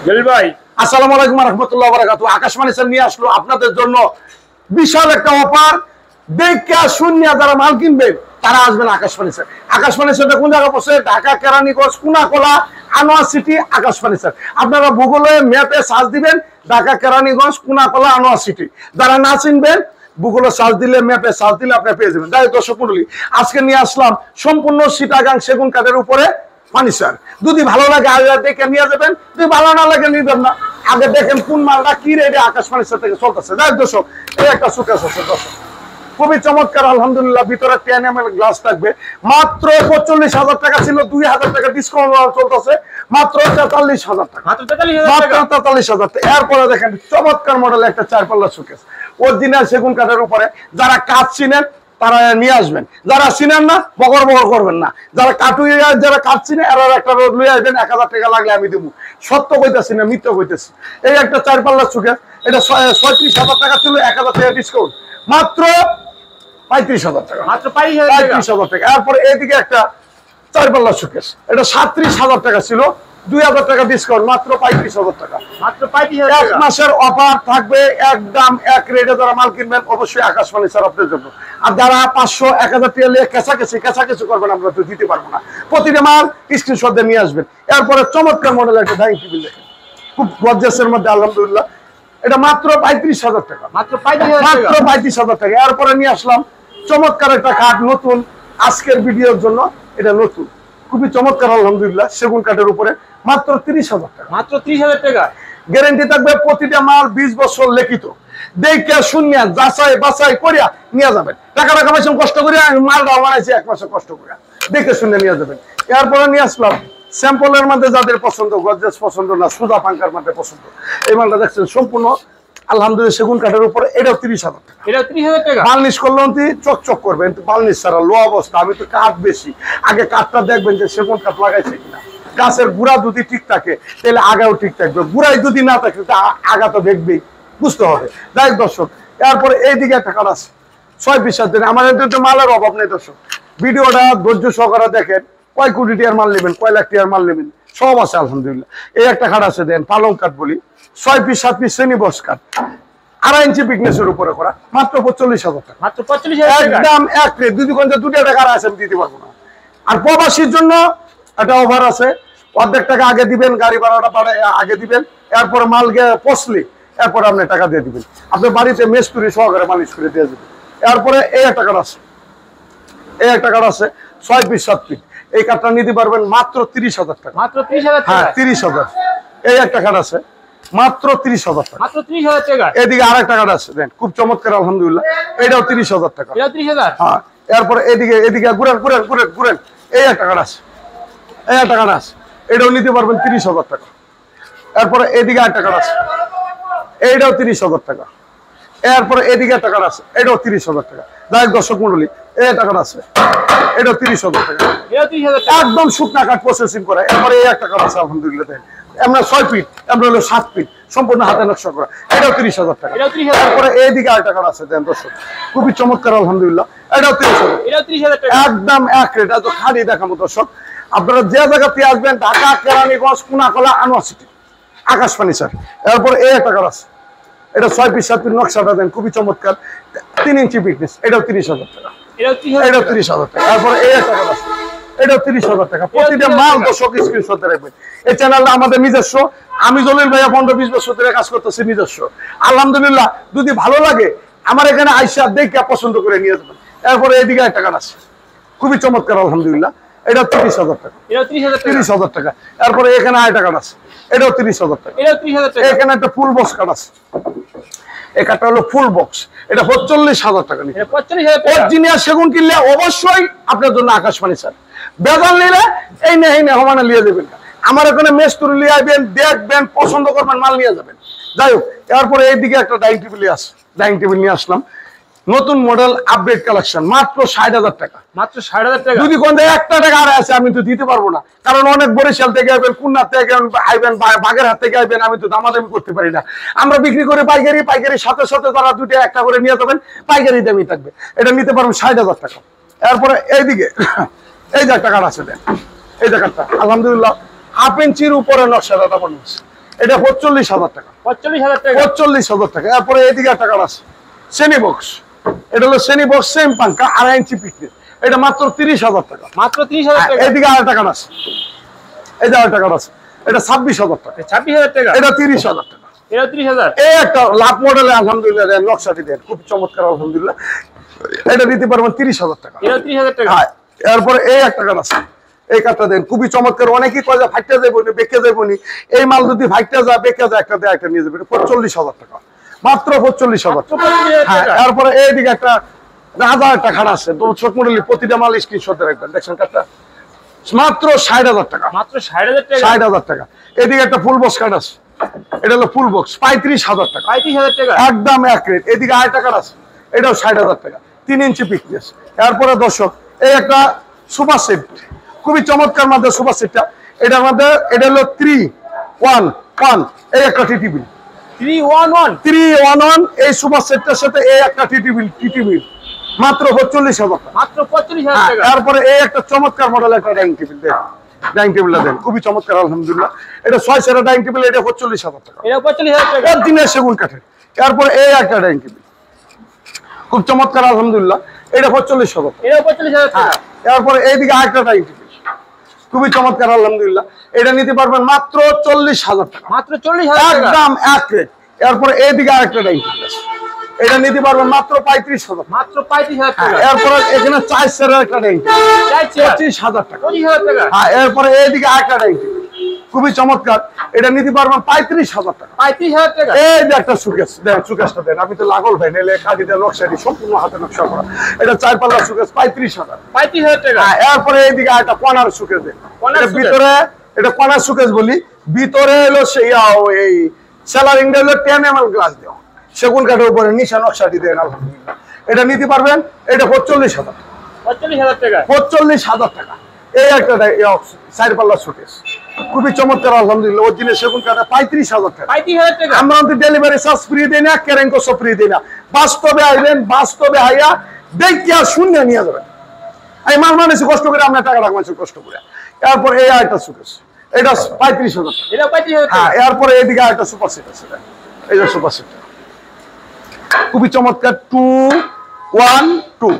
জলিল ভাই আসসালামু আলাইকুম ওয়া রাহমাতুল্লাহি ওয়া বারাকাতুহু। আকাশ ফার্নিচার নিয়ে আসলো আপনাদের জন্য বিশাল একটা অফার। দেখা শুনিয়া যারা মাল কিনবেন তারা আসবেন আকাশ ফার্নিচার। আকাশ ফার্নিচারটা কোন জায়গা পড়ছে? ঢাকা কেরানীগঞ্জ কুনাকলা আনোয়ার সিটি আকাশ ফার্নিচার। আপনারা গুগলে ম্যাপে সার্চ দিবেন ঢাকা কেরানীগঞ্জ কুনাকলা আনোয়ার সিটি। যারা না চিনবেন গুগলে সার্চ দিলে ম্যাপে সার্চ দিলে আপনি পেয়ে যাবেন। যাই দর্শক মণ্ডলী, আজকে নিয়ে আসলাম সম্পূর্ণ চিটাগাং সেগুন কাঠের উপরে ফার্নিচার। যদি ভালো লাগে আগে দেখে নিয়ে যাবেন, যদি ভালো না লাগে নিবেন না। আগে দেখেন কোন মালটা কি রেটে আকাশ ফার্নিচার থেকে চলতেছে। যাই দর্শক, এই একটা সুকেস আছে দর্শক, খুবই চমৎকার আলহামদুলিল্লাহ। ভিতরে 10 ml গ্লাস থাকবে। মাত্র 45,000 টাকা ছিল, 2,000 টাকা ডিসকাউন্ট চলতেছে মাত্র 43,000 টাকা। মাত্র 43,000 টাকা। এরপরে দেখেন চমৎকার মডেল একটা 4 পাল্লা সুকেস অরিজিনাল সেগুন কাঠের উপরে। যারা কাঠ চিনেন তারা নিয়ে আসবেন, যারা চিনেন না বকর বকর করবেন না। যারা কাটুই যারা কাঠ চিনে এর একটা রোদ লয়ে আসবেন, 1000 টাকা লাগলে আমি দেবো। সত্য কইতেছি না মিথ্যা কইতেছি। এই একটা 4 পাল্লা সুকেস, এটা 36,000 টাকা ছিল, 1000 টাকা ডিসকাউন্ট মাত্র 35,000 টাকা। মাত্র 35,000 টাকা। এরপরে এইদিকে একটা 4 পাল্লা সুকেস, এটা 37,000 টাকা ছিল, 2,000 টাকা ডিসকাউন্ট মাত্র 35,000 টাকা। মাত্র 35,000 টাকা। এক মাসের অফার থাকবে, একদম এক রেটে। যারা মাল কিনবেন অবশ্যই আকাশ ফার্নিচার আপনাদের জন্য। আর যারা 500 1000 টাকা নিয়ে কাছাকাছি করবেন, আমরা তো দিতে পারবো না। প্রতিটা মাল স্ক্রিনশট দিয়ে নিয়ে আসবেন। এরপরে চমৎকার মডেল একটা ডাইনিং টেবিল দেখেন, খুব গর্জাসের মধ্যে আলহামদুলিল্লাহ। এটা মাত্র 35,000 টাকা। মাত্র 35,000 টাকা। এরপরে নিয়ে আসলাম চমৎকার একটা কাঠ, নতুন আজকের ভিডিওর জন্য। এটা নতুন, খুবই চমৎকার আলহামদুলিল্লাহ, সেগুন কাঠের উপরে মাত্র 30,000 টাকা। মাত্র 30,000 টাকা। গ্যারান্টি থাকবে, প্রতিটা মাল 20 বছর লিখিত। দেখে শুনিয়া যাচাই বাছাই করিয়া নিয়ে যাবেন। টাকা কামাইছেন কষ্ট করিয়া, মালটা বানাইছি 1 মাসে কষ্ট করিয়া, দেখে শুনে নিয়ে যাবেন। এরপরে নিয়ে আসলাম স্যাম্পলের মধ্যে যাদের পছন্দ, গর্জাস পছন্দ না, সুদা পাঙ্কার মধ্যে পছন্দ, এই মালটা দেখছেন সম্পূর্ণ আলহামদুলিল্লাহ সেগুন কাঠের উপরে। এটাও 30,000 টাকা। এটা 30,000 টাকা। বার্নিশ করলেন চকচক করবেন, বার্নিশ ছাড়া লো অবস্থা। আমি তো কাঠ বেশি, আগে কাঠটা দেখবেন যে সেগুন কাঠ লাগাইছে কিনা। গাছের গুড়া যদি ঠিক থাকে তাহলে আগাও ঠিক থাকবে, গুড়াই যদি না থাকে আগা তো দেখবেই, বুঝতে হবে। যাই দর্শক, এরপরে এইদিকে একটা কাঠ আছে 6 পিস। আমার এতে মালের অভাব নেই দর্শক, ভিডিওটা ধৈর্য সহকারে দেখেন। কয় কোটি টাকার মাল নেবেন, কয় লাখ টাকার মাল নেবেন, সব আছে আলহামদুলিল্লাহ। এই একটা কাঠ আছে দেন, পালং কাঠ বলি, 6 পিস 7 পিস শ্রেণী বস কাঠ, 2.5 ইঞ্চি পিকনেসের উপরে করা, মাত্র 45,000 টাকা। মাত্র 45,000 টাকা। একদম এক রেট। যদি কোন 2 টাকা আছে আমি দিতে পারবো না। আর প্রবাসীর জন্য একটা অফার আছে, অর্ধেক টাকা আগে দিবেন, গাড়ি ভাড়াটা আগে দিবেন, এরপরে মাল পচলি এরপরে আপনি টাকা দিয়ে দিবেন। আপনার বাড়িতে মেস্তুরি সহকারে মালিশ করে দিয়ে দিবেন। এরপরে এই একটা কাঠ আছে, এই একটা কাঠ আছে 6 পিস 7 পিস। এই কাঠটা নিতে পারবেন মাত্র 30,000 টাকা। মাত্র 30,000 টাকা। হ্যাঁ 30,000। এই একটা কাঠ আছে মাত্র 30,000 টাকা। মাত্র 30,000 টাকা। এদিকে আরেকটা কাঠ আছে দেন, খুব চমৎকার আলহামদুলিল্লাহ, এটাও 30,000 টাকা। এটাও 30,000। হ্যাঁ। এরপরে এদিকে ঘুরেন এই একটা কাঠ আছে, এই একটা কাঠ আছে, এটাও নিতে পারবেন 30,000 টাকা। এরপরে এদিকে একটা কাঠ আছে, এইটাও 30,000 টাকা। এরপরে এদিকে একটা কাঠ আছে, এটাও 30,000 টাকা। যাই দর্শক মন্ডলী, এই একটা কাঠ আছে, এটাও 30,000 টাকা। একদম শুকনা কাঠ প্রসেসিং করা। এরপরে এই একটা কাঠ আছে আলহামদুলিল্লাহ, আমরা 6 ফিট, আমরা হলো 7 ফিট, সম্পূর্ণ হাতে নকশা করা, এটাও 30,000 টাকা। তারপরে এইদিকে আরেকটা কাঠ আছে দেন দর্শক, খুবই চমৎকার আলহামদুলিল্লাহ, এটাও 30,000 টাকা। একদম এক রেট। এত খালি দেখাবো দর্শক। আপনারা যে জায়গাতে আসবেন, ঢাকা কেরানীগঞ্জ কুনাকলা আনোয়ার সিটি আকাশ ফার্নিচার। এরপরে এই একটা কাঠ আছে, এটা 6 পিস 7 পিস নকশাটা দেন, খুবই চমৎকার, 3 ইঞ্চি পিকনেস, এটাও 30,000 টাকা। এটাও 30,000 টাকা। এরপরে এই একটা কাঠ আছে, এটাও 30,000 টাকা। প্রতিটা মাল দর্শক স্ক্রিনশট রাখবেন। এই চ্যানেলটা আমাদের নিজস্ব, আমি জলিল ভাইয়া 15-20 বছর ধরে কাজ করতেছি নিজস্ব আলহামদুলিল্লাহ। যদি ভালো লাগে আমার এখানে আইসা দেখে পছন্দ করে নিয়ে যাবেন। এরপরে এইদিকে একটা কাঠ আছে, খুবই চমৎকার আলহামদুলিল্লাহ, এটা 30,000 টাকা। 30,000 টাকা। এরপরে এখানে আরেকটা কাঠ আছে, এটাও 30,000 টাকা। এখানে একটা ফুল বক্স কাঠ আছে, এই কাঠটা হলো ফুল বক্স, এটা 45,000 টাকা। অরিজিনাল সেগুন কিনলে অবশ্যই আপনার জন্য আকাশ ফার্নিচার। বেজাল নিলে এই না হমানা নিয়ে যাবেন। আমার এখানে মেস্তুরি নিয়ে আসবেন, দেখবেন, পছন্দ করবেন, মাল নিয়ে যাবেন। যাই হোক, এরপরে এইদিকে একটা ডাইনিং টেবিল আছে, ডাইনিং টেবিল নিয়ে আসলাম, নতুন মডেল আপডেট কালেকশন, মাত্র 60,000 টাকা। মাত্র 60,000 টাকা। যদি কোন একটা টাকা আর আছে আমি তো দিতে পারবো না, কারণ অনেক বরিশাল থেকে আসবেন, খুলনা থেকে আইবেন, বাগেরহাট থেকে আসবেন, আমি তো দামাদামি করতে পারি না। আমরা বিক্রি করে পাইকারি সাথে তারা 2টা একটা করে নিয়ে যাবেন, পাইকারি দামই থাকবে। এটা নিতে পারবেন 60,000 টাকা। এরপরে এইদিকে এই যে একটা কাঠ আছে দেন, এই যে কাঠটা আলহামদুলিল্লাহ 1/2 ইঞ্চির উপরে নকশাটা বানাচ্ছে, এটা 45,000 টাকা। 45,000 টাকা। 45,000 টাকা। এরপরে এইদিকে একটা কার্ড আছে শ্রেণী বক্স, এটা হলো শ্রেণী বক্স সেম পাঙ্কা 2.5 ইঞ্চি পিকনিক, এটা মাত্র 30,000 টাকা। মাত্র 30,000 টাকা। এইদিকে আরেকটা কার্ড আছে, এই যে আরেকটা কার্ড আছে, এটা 26,000 টাকা। 26,000 টাকা। এটা 30,000 টাকা। এটা 30,000। এই একটা লাভ মডেলে আলহামদুলিল্লাহ নকশাটি দেন খুব চমৎকার আলহামদুলিল্লাহ, এটা নিতে পারবেন 30,000 টাকা। এটা 30,000 টাকা। হ্যাঁ, এরপরে এই একটা কার্ড আছে, এই কার্ডটা দেন খুবই চমৎকার। অনেকেই কয় যে ফাইটটা যাবো নি বেঁকে যাবো নি, এই মাল যদি ফাইটটা যায় বেঁকে যায় একটা দেয় একটা নিয়ে যাবে, 45,000 টাকা, মাত্র 45,000 টাকা। হ্যাঁ, এরপরে এইদিকে একটা রাজা একটা কার্ড আছে ছোট মডেল, প্রতিটা মাল স্ক্রিনশট রাখবেন, দেখছেন কার্ডটা মাত্র 60,000 টাকা। মাত্র 60,000 টাকা। 60,000 টাকা। এদিকে একটা ফুল বক্স কার্ড আছে, এটা হলো ফুল বক্স 35,000 টাকা। 35,000 টাকা। একদম এক রেট। এদিকে আরেকটা কার্ড আছে, এটাও 60,000 টাকা, 3 ইঞ্চি পিকনেস। এরপরে দর্শক এই একটা সুপার সেট, খুবই চমৎকার মধ্যে সুপার সেটটা, এটার মধ্যে এটা হলো 3-1-1, এই একটা টিটিবি 311 এই সুপার সেটটার সাথে এই একটা টিটিবি মাত্র 45,000 টাকা। মাত্র 45,000 টাকা। তারপরে এই একটা চমৎকার মডেল একটা ডাইনিং টেবিল দেন, ডাইনিং টেবিলটা দেন খুবই চমৎকার আলহামদুলিল্লাহ, এটা 6 সেরা ডাইনিং টেবিল, এটা 45,000 টাকা। এটা 45,000 টাকা। দিনের সেগুন কাঠের। এরপরে এই একটা ডাইনিং টেবিল খুব চমৎকার আলহামদুলিল্লাহ, এটা 45,000 টাকা। এটা 45,000 টাকা। এরপরে এইদিকে আরেকটা ডাইনিং টেবিল খুবই চমৎকার আলহামদুলিল্লাহ, এটা নিতে পারবেন মাত্র 40,000 টাকা। মাত্র 40,000 টাকা। একদম এক রেট। এরপরে এইদিকে আরেকটা ডাইনিং টেবিল আছে, এটা নিতে পারবেন মাত্র 35,000 টাকা। মাত্র 35,000 টাকা। এরপরে এখানে 4 সেরা একটা ডাইনিং টেবিল 25,000 টাকা। 25,000 টাকা। হ্যাঁ, এরপরে এইদিকে আরেকটা ডাইনিং টেবিল খুবই চমৎকার, এটা নিতে পারবেন 35,000 টাকা। 35,000 টাকা। এই যে একটা সুকেস দেন, সুকেসটা দেন, আমি তো লাগল ভাই নেলে কাজীদের নকশাটি সম্পূর্ণ হাতে নকশা করা, এটা 4 পাল্লা সুকেস 35,000। 35,000 টাকা। এরপরে এইদিকে একটা কর্নার সুকেস দেন, কর্নার এটা সুকেস। ভিতরে এটা কর্নার সুকেস বলি, ভিতরে হলো সেই এই সেলারিংটা হলো 10 ml গ্লাস দেওয়া, সেগুন কাঠের উপরে নিশা নকশাটি দেন আলহামদুলিল্লাহ, এটা নিতে পারবেন, এটা 45,000। 45,000 টাকা। 45,000 টাকা। এই একটা 4 পাল্লা সুকেস খুবই চমৎকার আলহামদুলিল্লাহ, অরিজিনাল সেগুন কাঠে 35,000 টাকা। 35,000 টাকা। আমরা ডেলিভারি চার্জ ফ্রি দেই না, ক্যারেন্টো সব ফ্রি দেই না, বাস্তবে আইবেন, বাস্তবে আইয়া দেখিয়া শূন্য নিয়ে যাবেন। এই মাল মানুষ কষ্ট করে আমরা টাকা রাখবো কষ্ট করে। এরপর এই আরেকটা সুকেস, এটা 35,000 টাকা। এটা 35,000 টাকা। হ্যাঁ, এরপরে এইদিকে আরেকটা সুপার সেট আছে, এই যে সুপার সেট খুবই চমৎকার 2-1-2,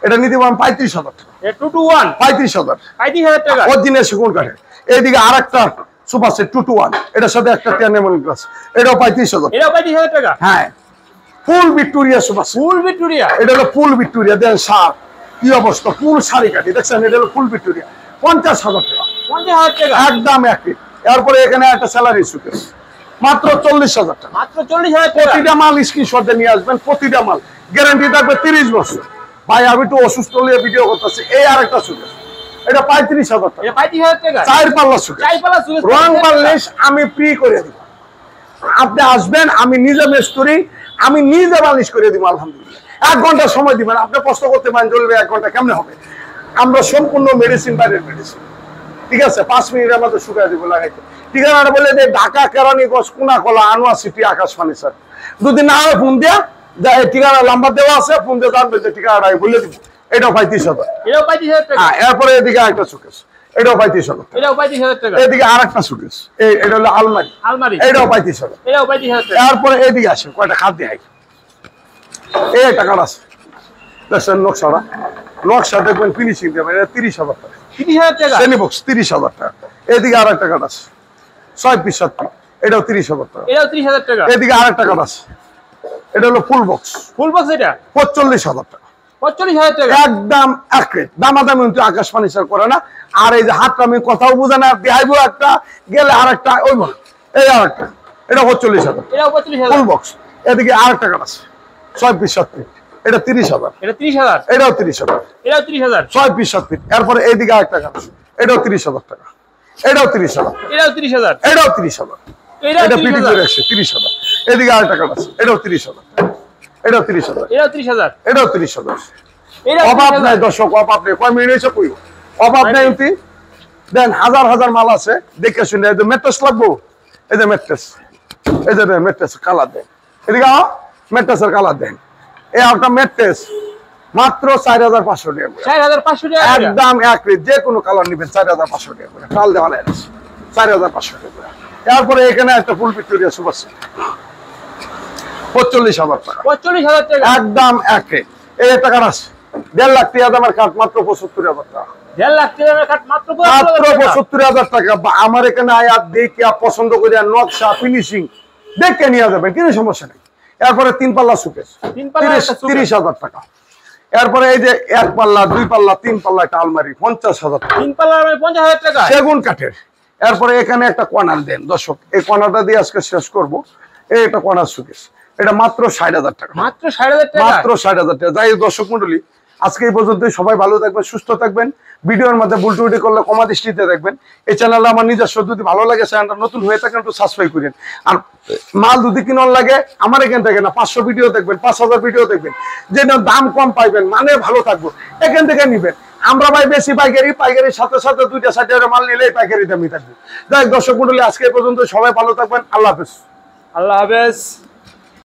এটা নিতে পারেন 35,000 টাকা। 221 35,000 35,000 টাকা। অরিজিনাল সেগুন কাঠের। এইদিকে আরেকটা সুপার সেট 2-1, এটার সাথে একটা 10 ml গ্লাস, এটাও 35,000। এটা 35,000 টাকা। হ্যাঁ, ফুল ভিক্টোরিয়া সুপার সেট, ফুল ভিক্টোরিয়া। এটা হলো ফুল ভিক্টোরিয়া দেন সার, কি অবস্থা, ফুল শাড়ি কাটি দেখছেন, এটা হলো ফুল ভিক্টোরিয়া 50,000 টাকা। 50,000 টাকা। একদম একই। এরপরে এখানে একটা স্যালারি সুকেস মাত্র 40,000 টাকা। মাত্র 40,000 টাকা। প্রতিটা মাল স্ক্রিনশট দিয়ে নিয়ে আসবেন, প্রতিটা মাল গ্যারান্টি থাকবে 30 বছর। ভাই আমি তো অসুস্থ হলে ভিডিও করতেছি। এই আরেকটা সুকেস, এটা 35,000 টাকা। এটা 35,000 টাকা। 4 পাল্লা সুকেস, 4 পাল্লা সুকেস। রং বার্নিশ আমি ফ্রি করে দিব, আপনি আসবেন, আমি নিজে মেস্তুরি, আমি নিজে বার্নিশ করে দিব আলহামদুলিল্লাহ। 1 ঘন্টা সময় দিবেন, আপনি কষ্ট করতে পারেন, চলবে 1 ঘন্টা কেমনে হবে, আমরা সম্পূর্ণ মেডিসিন, বাইরের মেডিসিন, ঠিক আছে, 5 মিনিটের মধ্যে শুকাই দিব লাগাইতে। ঠিকানাটা বলে যে ঢাকা কেরানীগঞ্জ কোনাকলা আনোয়ার সিটি আকাশ ফার্নিচার। যদি না হয় ফোন দিয়া ঠিকানা নাম্বার দেওয়া আছে, ফোন দিয়ে জানবে যে ঠিকানাটা আমি বলে দিব। এটাও 35,000। এটাও 35,000 টাকা। হ্যাঁ, এরপরে এদিকে আরেকটা সুকেস, এটাও 35,000। এটাও 35,000 টাকা। এদিকে আরেকটা সুকেস, এটা হলো আলমারি, আলমারি, এটাও 35,000। এটাও 35,000 টাকা। এরপরে এদিকে আসে কয়টা খাদ্য হাই, এই একটা কাঠ আছে দেখছেন নকশাটা, নকশা দেখবেন ফিনিশিং দেবেন, এটা 30,000 টাকা। 30,000 টাকা। শ্রেণী বক্স 30,000 টাকা। এদিকে আরেকটা কাঠ আছে 6 পিস 7 পিস, এটাও 30,000 টাকা। এটাও 30,000 টাকা। এদিকে আরেকটা কাঠ আছে, এটা হলো ফুল বক্স, ফুল বক্স, এটা 45,000 টাকা। 45,000 টাকা। একদম এক রেট, দামাদামি কিন্তু আকাশ ফার্নিচার করে না। আর এই যে হাতটা আমি কথাও বোঝা না, দেখাইবো একটা গেলে আরেকটা ওই বল, এই আরেকটা, এটা 45,000। এটাও 45,000। Full box. এদিকে আরেকটা কাঠ আছে 6 পিস 7 পিস, এটা 30,000। এটা 30,000। এটাও 30,000। এটাও 30,000। 6 পিস 7 পিস। এরপরে এইদিকে আরেকটা কাঠ আছে, এটাও 30,000 টাকা। এটাও 30,000। এটাও 30,000। এটাও 30,000। এটাও এটা পিটি 30,000। করে আসছে 30,000। এদিকে আরেকটা কাঠ আছে, এটাও 30,000। এটাও 30,000। এটাও 30,000। এটাও 30,000। এটাও অভাব 30,000। নাই দর্শক, অভাব নেই। কয় মিনিট হয়েছে কই, অভাব নাই। এমতি দেন হাজার হাজার মাল আছে, দেখে শুনে। এই যে ম্যাট্রেস লাগবো, এই যে ম্যাট্রেস, এই যে ম্যাট্রেস কালার দেন, এদিকে ম্যাট্রেসের কালার দেন। এই একটা ম্যাট্রেস মাত্র 4,500 টাকা করে। 4,500 টাকা। একদম এক রেট, যে কোনো কালার নেবেন 4,500 টাকা করে। কাল দেওয়া 4,500 টাকা করে। তারপরে এখানে একটা ফুল ভিক্টোরিয়া সুপার সেট 45,000 টাকা, 45,000 টাকা, একদম একে। এই একটা কাঠ আছে 1.5 লাখ টাকা দামের কাঠ, মাত্র 75,000 টাকা, 1.5 লাখ টাকার কাঠ মাত্র মাত্র 75,000 টাকা। 75,000 টাকা। আমার এখানে আয়াত দেখে পছন্দ করে নকশা ফিনিশিং দেখে নিয়ে যাবেন, কোনো সমস্যা নেই। এরপরে 3 পাল্লা সুকেস 3 পাল্লা একটা suitcase। 30,000 টাকা। এরপরে এই যে 1 পাল্লা 2 পাল্লা 3 পাল্লা একটা আলমারি 50,000 টাকা, 3 পাল্লা 50,000 টাকা। সেগুন কাঠের। এরপরে এখানে একটা কর্নার দেন দর্শক, এই কর্নারটা দিয়ে আজকে শেষ করব। এই একটা কর্নার সুকেস, এটা মাত্র 60,000 টাকা, মাত্র 60,000 টাকা, মাত্র 60,000 টাকা। যাই হোক দর্শক মন্ডলী, আজকে এই পর্যন্তই। সবাই ভালো থাকবেন, সুস্থ থাকবেন। ভিডিওর মধ্যে ভুল ত্রুটি করলে ক্ষমা দৃষ্টিতে দেখবেন। এই চ্যানেলে আমার নিজস্ব, যদি ভালো লাগে চ্যানেলটা নতুন হয়ে থাকেন একটু সাবস্ক্রাইব করেন। আর মাল যদি কিনার লাগে আমার এখান থেকে না, 500 ভিডিও দেখবেন, 5,000 ভিডিও দেখবেন, যেটা দাম কম পাইবেন, মানে ভালো থাকবো, এখান থেকে নিবেন। আমরা ভাই বেশি পাইকারির সাথে সাথে 2টা 60 মাল নিলেই পাইকারি দামই থাকবে। যাই হোক দর্শক মন্ডলী, আজকে এই পর্যন্ত। সবাই ভালো থাকবেন, আল্লাহ হাফেজ। আল্লাহ হাফেজ।